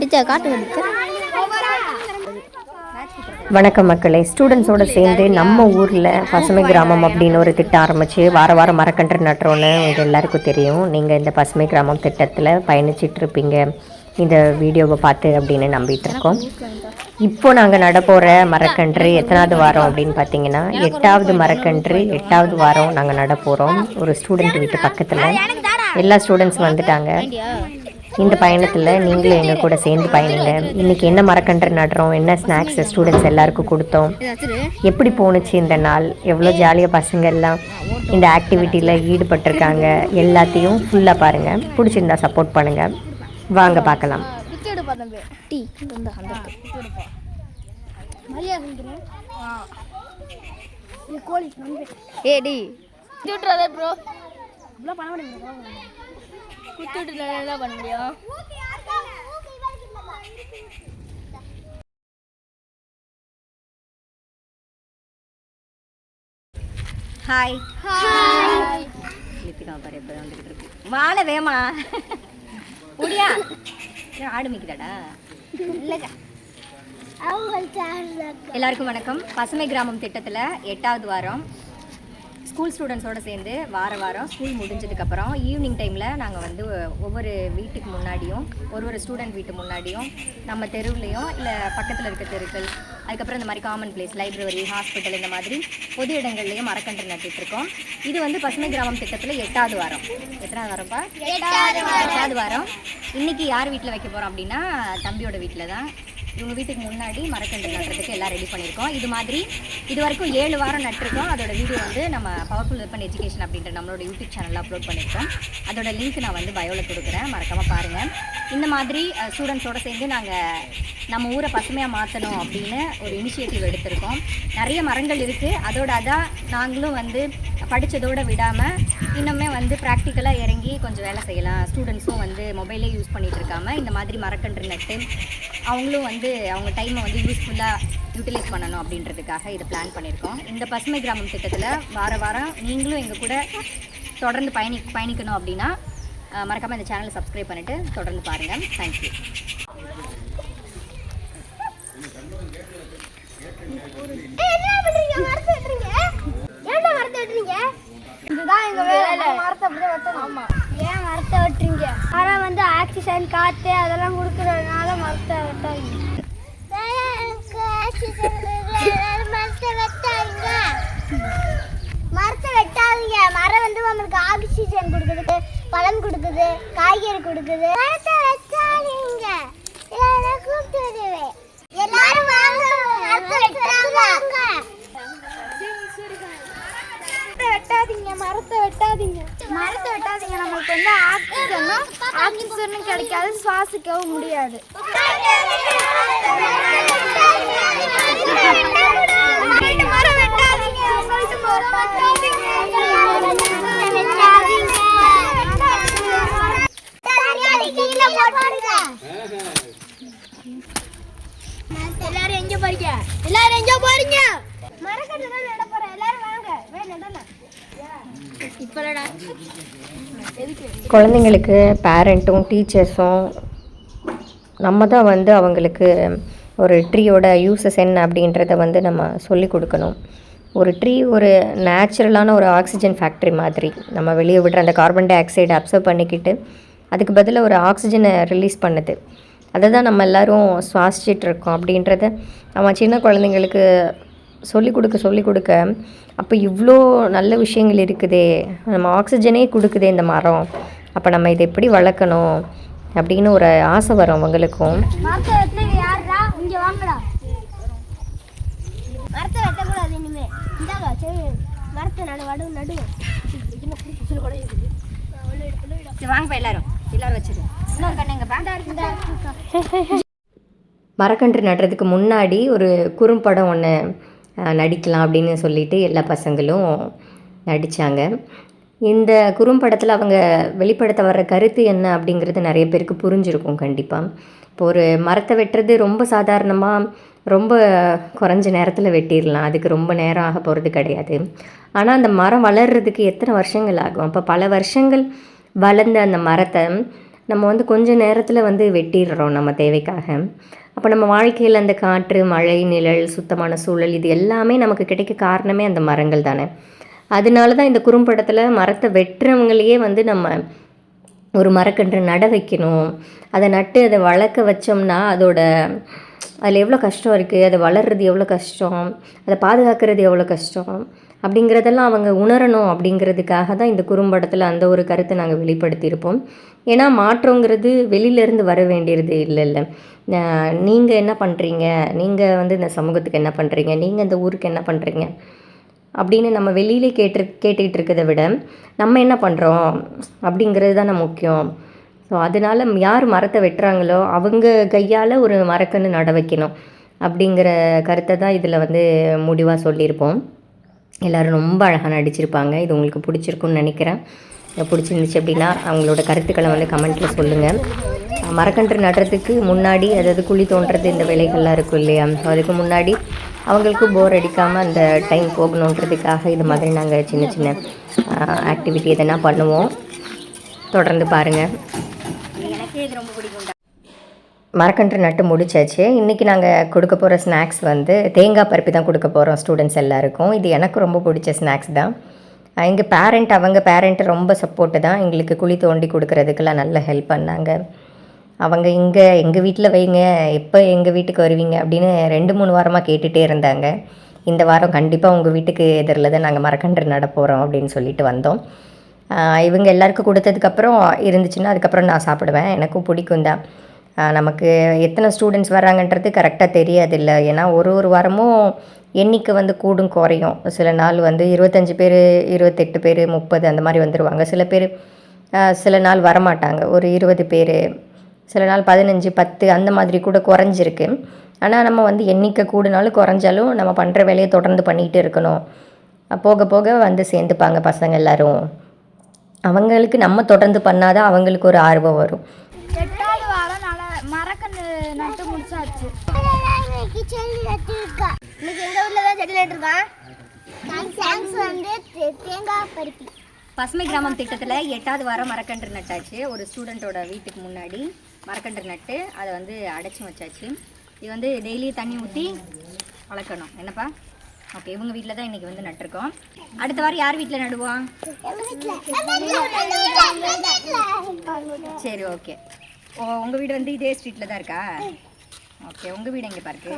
Teacher காட்டு. வணக்கம் மக்களே. ஸ்டூடெண்ட்ஸோடு சேர்ந்து நம்ம ஊரில் பசுமை கிராமம் அப்படின்னு ஒரு திட்டம் ஆரம்பித்து வார வாரம் மரக்கன்று நட்டுறோன்னு உங்கள் எல்லாருக்கும் தெரியும். நீங்கள் இந்த பசுமை கிராமம் திட்டத்தில் பயணிச்சிட்ருப்பீங்க இந்த வீடியோவை பார்த்து அப்படின்னு நம்பிட்டுருக்கோம். இப்போது நாங்கள் நடப்போகிற மரக்கன்று எத்தனாவது வாரம் அப்படின்னு பார்த்தீங்கன்னா 8வது மரக்கன்று 8வது வாரம் நாங்கள் நடப்போகிறோம். ஒரு ஸ்டூடெண்ட் வீட்டு பக்கத்தில் எல்லா ஸ்டூடெண்ட்ஸ் வந்துட்டாங்க. இந்த பயணத்தில் நீங்களும் எங்கள் கூட சேர்ந்து பயணிங்க. இன்றைக்கி என்ன மரக்கன்று நடுறோம், என்ன ஸ்நாக்ஸ் ஸ்டூடெண்ட்ஸ் எல்லாருக்கும் கொடுத்தோம், எப்படி போணுச்சு இந்த நாள், எவ்வளோ ஜாலியாக பசங்க எல்லாம் இந்த ஆக்டிவிட்டியில் ஈடுபட்டிருக்காங்க, எல்லாத்தையும் ஃபுல்லாக பாருங்கள். பிடிச்சிருந்தா சப்போர்ட் பண்ணுங்கள். வாங்க பார்க்கலாம். என்ன பண்ண முடியும்? Hi hi. லித்திகா பாரு எப்போ வந்துக்கிட்டு இருக்கு. வாழ வேமா முடியா ஆடு மிக்குதாடா. எல்லாருக்கும் வணக்கம். பசுமை கிராமம் திட்டத்தில் 8வது வாரம் ஸ்கூல் ஸ்டூடெண்ட்ஸோடு சேர்ந்து வாரம் ஸ்கூல் முடிஞ்சதுக்கப்புறம் ஈவினிங் டைமில் நாங்கள் வந்து ஒவ்வொரு வீட்டுக்கு முன்னாடியும் ஒரு ஸ்டூடெண்ட் வீட்டு முன்னாடியும் நம்ம தெருவுலையும் இல்லை பக்கத்தில் இருக்க தெருக்கள், அதுக்கப்புறம் இந்த மாதிரி காமன் பிளேஸ், லைப்ரரி, ஹாஸ்பிட்டல், இந்த மாதிரி பொது இடங்கள்லையும் மரக்கன்று நட்டுட்ருக்கோம். இது வந்து பசுமை கிராமம் திட்டத்தில் 8வது வாரம். எத்தனாவது வாரம்ப்பா? 8வது வாரம். இன்றைக்கி யார் வீட்டில் வைக்க போகிறோம் அப்படின்னா தம்பியோட வீட்டில் தான். இவங்க வீட்டுக்கு முன்னாடி மரக்கன்று நடுறதுக்கு எல்லாம் ரெடி பண்ணியிருக்கோம். இது மாதிரி இது வரைக்கும் 7 வாரம் நட்டிருக்கோம். அதோட வீடியோ வந்து நம்ம பவர்ஃபுல் வெப்பன் எஜுகேஷன் அப்படின்ற நம்மளோட யூடியூப் சேனலில் அப்லோட் பண்ணியிருக்கோம். அதோட லிங்க் நான் வந்து பயோவில் கொடுக்குறேன், மறக்காமல் பாருங்கள். இந்த மாதிரி ஸ்டூடெண்ட்ஸோடு சேர்ந்து நாங்கள் நம்ம ஊரை பசுமையாக மாற்றணும் அப்படின்னு ஒரு இனிஷியேட்டிவ் எடுத்திருக்கோம். நிறைய மரங்கள் இருக்குது. அதோட அதான் நாங்களும் வந்து படித்ததோடு விடாமல் இன்னுமே வந்து ப்ராக்டிக்கலாக இறங்கி கொஞ்சம் வேலை செய்யலாம். ஸ்டூடெண்ட்ஸும் வந்து மொபைலே யூஸ் பண்ணிகிட்டு இருக்காமல் இந்த மாதிரி மரக்கன்று நட்டு அவங்களும் வந்து அவங்க டைமை வந்து யூஸ்ஃபுல்லாக யூட்டிலைஸ் பண்ணணும் அப்படின்றதுக்காக இதை பிளான் பண்ணியிருக்கோம். இந்த பசுமை கிராமம் திட்டத்தில் வாரம் நீங்களும் எங்கள் கூட தொடர்ந்து பயணிக்கணும் அப்படின்னா மறக்காமல் இந்த சேனலை சப்ஸ்கிரைப் பண்ணிவிட்டு தொடர்ந்து பாருங்கள். தேங்க்யூ. இதுதான் எங்க வேலை. மரத்தை அப்படியே வெட்டணும். ஆமா, ஏன் மரத்தை வெட்டுறீங்க? மரம் வந்து ஆக்சிஜன், காற்று அதெல்லாம் கொடுக்கறதுனால மரத்தை வெட்டாதீங்க. மரத்தை வெட்டாதீங்க. மரம் வந்து நம்மளுக்கு ஆக்சிஜன் கொடுக்குது, பழம் கொடுக்குது, காய்கறி கொடுக்குது. மரத்தை வெட்டாதீங்க. எல்லாரும் வாங்க, மரத்தை வெட்டாதீங்க. மரத்தை வெட்டாதீங்க. நம்மளுக்கு வந்து ஆக்சிஜனும் கிடைக்காது, சுவாசிக்கவும் முடியாது. எல்லாரும் எங்க போறீங்க? மரக்கன்று நட போறேன். எல்லாரும் வாங்க. குழந்தைங்களுக்கு பேரண்ட்டும் டீச்சர்ஸும் நம்ம தான் வந்து அவங்களுக்கு ஒரு ட்ரீயோட யூஸஸ் என்ன அப்படின்றத வந்து நம்ம சொல்லி கொடுக்கணும். ஒரு ட்ரீ ஒரு நேச்சுரலான ஒரு ஆக்சிஜன் ஃபேக்ட்ரி மாதிரி. நம்ம வெளியே விடுற அந்த கார்பன் டை ஆக்சைடை அப்சர்வ் பண்ணிக்கிட்டு அதுக்கு பதிலாக ஒரு ஆக்சிஜனை ரிலீஸ் பண்ணுது. அதை தான் நம்ம எல்லோரும் சுவாசிச்சிட்ருக்கோம் அப்படின்றத நம்ம சின்ன குழந்தைங்களுக்கு சொல்லிக் கொடுக்க அப்போ இவ்வளோ நல்ல விஷயங்கள் இருக்குதே, நம்ம ஆக்சிஜனே கொடுக்குதே இந்த மரம், அப்போ நம்ம இதை எப்படி வளர்க்கணும் அப்படின்னு ஒரு ஆசை வரும் அவங்களுக்கும். மரக்கன்று நடுறதுக்கு முன்னாடி ஒரு குறும்படம் ஒன்று நடிக்கலாம் அப்படின்னு சொல்லிட்டு எல்லா பசங்களும் நடித்தாங்க. இந்த குறும்படத்தில் அவங்க வெளிப்படுத்த வர்ற கருத்து என்ன அப்படிங்கிறது நிறைய பேருக்கு புரிஞ்சிருக்கும் கண்டிப்பாக. இப்போ ஒரு மரத்தை வெட்டுறது ரொம்ப சாதாரணமாக ரொம்ப குறைஞ்ச நேரத்தில் வெட்டிடலாம், அதுக்கு ரொம்ப நேரம் ஆக போகிறது கிடையாது. ஆனால் அந்த மரம் வளர்கிறதுக்கு எத்தனை வருஷங்கள் ஆகும்? அப்போ பல வருஷங்கள் வளர்ந்த அந்த மரத்தை நம்ம வந்து கொஞ்ச நேரத்தில் வந்து வெட்டிடுறோம் நம்ம தேவைக்காக. அப்போ நம்ம வாழ்க்கையில் அந்த காற்று, மழை, நிழல், சுத்தமான சூழல் இது எல்லாமே நமக்கு கிடைக்க காரணமே அந்த மரங்கள் தானே. அதனால தான் இந்த குறும்படத்தில் மரத்தை வெட்டுறவங்களையே வந்து நம்ம ஒரு மரக்கன்று நட வைக்கணும், அதை நட்டு அதை வளர்க்க வச்சோம்னா அதில் எவ்வளோ கஷ்டம் இருக்குது, அதை வளர்கிறது எவ்வளோ கஷ்டம், அதை பாதுகாக்கிறது எவ்வளோ கஷ்டம் அப்படிங்கிறதெல்லாம் அவங்க உணரணும் அப்படிங்கிறதுக்காக தான் இந்த குறும்படத்தில் அந்த ஒரு கருத்தை நாங்கள் வெளிப்படுத்தியிருப்போம். ஏன்னா மாற்றங்கிறது வெளியிலேருந்து வர வேண்டியது இல்லைல்ல. நீங்கள் என்ன பண்ணுறீங்க, நீங்கள் வந்து இந்த சமூகத்துக்கு என்ன பண்ணுறீங்க, நீங்கள் இந்த ஊருக்கு என்ன பண்ணுறீங்க அப்படின்னு நம்ம வெளியிலே கேட்டுக்கிட்டு இருக்கிறத விட நம்ம என்ன பண்ணுறோம் அப்படிங்கிறது தானே முக்கியம். ஸோ அதனால் யார் மரத்தை வெட்டுறாங்களோ அவங்க கையால் ஒரு மரக்கன்று நட வைக்கணும் அப்படிங்கிற கருத்தை தான் இதில் வந்து முடிவாக சொல்லியிருப்போம். எல்லோரும் ரொம்ப அழகாக நடிச்சிருப்பாங்க. இது உங்களுக்கு பிடிச்சிருக்குன்னு நினைக்கிறேன். பிடிச்சிருந்துச்சு அப்படின்னா அவங்களோட கருத்துக்களை வந்து கமெண்ட்டில் சொல்லுங்கள். மரக்கன்று நடுறதுக்கு முன்னாடி, அதாவது குழி தோன்றது இந்த வேலைகள்லாம் இருக்கும் இல்லையா, ஸோ அதுக்கு முன்னாடி அவங்களுக்கு போர் அடிக்காமல் அந்த டைம் போகணுன்றதுக்காக இது மாதிரி நாங்கள் சின்ன சின்ன ஆக்டிவிட்டி எதனா பண்ணுவோம். தொடர்ந்து பாருங்கள். எனக்கே இது ரொம்ப பிடிக்கும். மரக்கன்று நட்டு முடிச்சாச்சு. இன்றைக்கி நாங்கள் கொடுக்க போகிற ஸ்நாக்ஸ் வந்து தேங்காய் பருப்பி தான் கொடுக்க போகிறோம் ஸ்டூடெண்ட்ஸ் எல்லாருக்கும். இது எனக்கு ரொம்ப பிடிச்ச ஸ்நாக்ஸ் தான். எங்கள் அவங்க பேரண்ட் ரொம்ப சப்போர்ட்டு தான். எங்களுக்கு குழி தோண்டி கொடுக்குறதுக்கெல்லாம் நல்ல ஹெல்ப் பண்ணாங்க. அவங்க எங்கள் வீட்டில் வைங்க, எப்போ எங்கள் வீட்டுக்கு வருவீங்க அப்படின்னு 2-3 வாரமாக கேட்டுகிட்டே இருந்தாங்க. இந்த வாரம் கண்டிப்பாக உங்கள் வீட்டுக்கு எதிரில் தான் நாங்கள் மரக்கன்று நட போகிறோம் அப்படின்னு சொல்லிட்டு வந்தோம். இவங்க எல்லாருக்கும் கொடுத்ததுக்கப்புறம் இருந்துச்சுன்னா அதுக்கப்புறம் நான் சாப்பிடுவேன். எனக்கும் பிடிக்கும் தான். நமக்கு எத்தனை ஸ்டூடெண்ட்ஸ் வராங்கன்றது கரெக்டாக தெரியாதில்ல. ஏன்னா ஒரு வாரமும் எண்ணிக்கை வந்து கூடும் குறையும். சில நாள் வந்து 25 பேர், 28 பேர், 30 அந்த மாதிரி வந்துடுவாங்க. சில பேர் சில நாள் வரமாட்டாங்க, ஒரு 20 பேர், சில நாள் 15, 10 அந்த மாதிரி கூட குறைஞ்சிருக்கு. ஆனால் நம்ம வந்து எண்ணிக்கை கூடுனாலும் குறைஞ்சாலும் நம்ம பண்ணுற வேலையை தொடர்ந்து பண்ணிகிட்டு இருக்கணும். போக போக வந்து சேர்ந்துப்பாங்க பசங்க எல்லோரும். அவங்களுக்கு நம்ம தொடர்ந்து பண்ணாதான் அவங்களுக்கு ஒரு ஆர்வம் வரும். 8வது வாரம் மரக்கன்று நட்டு முடிச்சாச்சு. இன்னைக்கு எங்கள் ஊரில் தான் செடி நட்டுருக்கான். வந்து தேங்காய் பருப்பி. பசுமை கிராமம் திட்டத்தில் 8வது வாரம் மரக்கன்று நட்டாச்சு. ஒரு ஸ்டூடெண்ட்டோட வீட்டுக்கு முன்னாடி மரக்கன்று நட்டு அதை வந்து அடைச்சி வச்சாச்சு. இது வந்து டெய்லி தண்ணி ஊற்றி வளர்க்கணும். என்னப்பா? ஓகே, இவங்க வீட்டில் தான் இன்றைக்கி வந்து நட்டிருக்கோம். அடுத்த வாரம் யார் வீட்டில் நடுவோம்? சரி, ஓகே. உங்கள் வீடு வந்து இதே ஸ்ட்ரீட்டில் தான் இருக்கா? ஓகே, உங்கள் வீடு எங்கே பாருக்கு?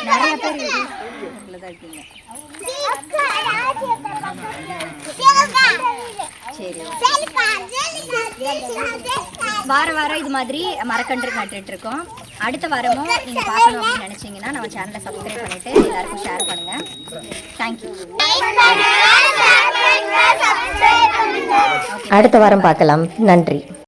நிறைய பேர் வீட்டில் தான் இருக்கீங்க. சரி, வாரம் இது மாதிரி மரக்கன்று நட்டுட்ருக்கோம். அடுத்த வாரமும் நீங்கள் பார்க்கணும் அப்படின்னு நினச்சிங்கன்னா நம்ம சேனலை சப்ஸ்கிரைப் பண்ணிவிட்டு எல்லாருக்கும் ஷேர் பண்ணுங்கள். தேங்க்யூ. அடுத்த வாரம் பார்க்கலாம். நன்றி.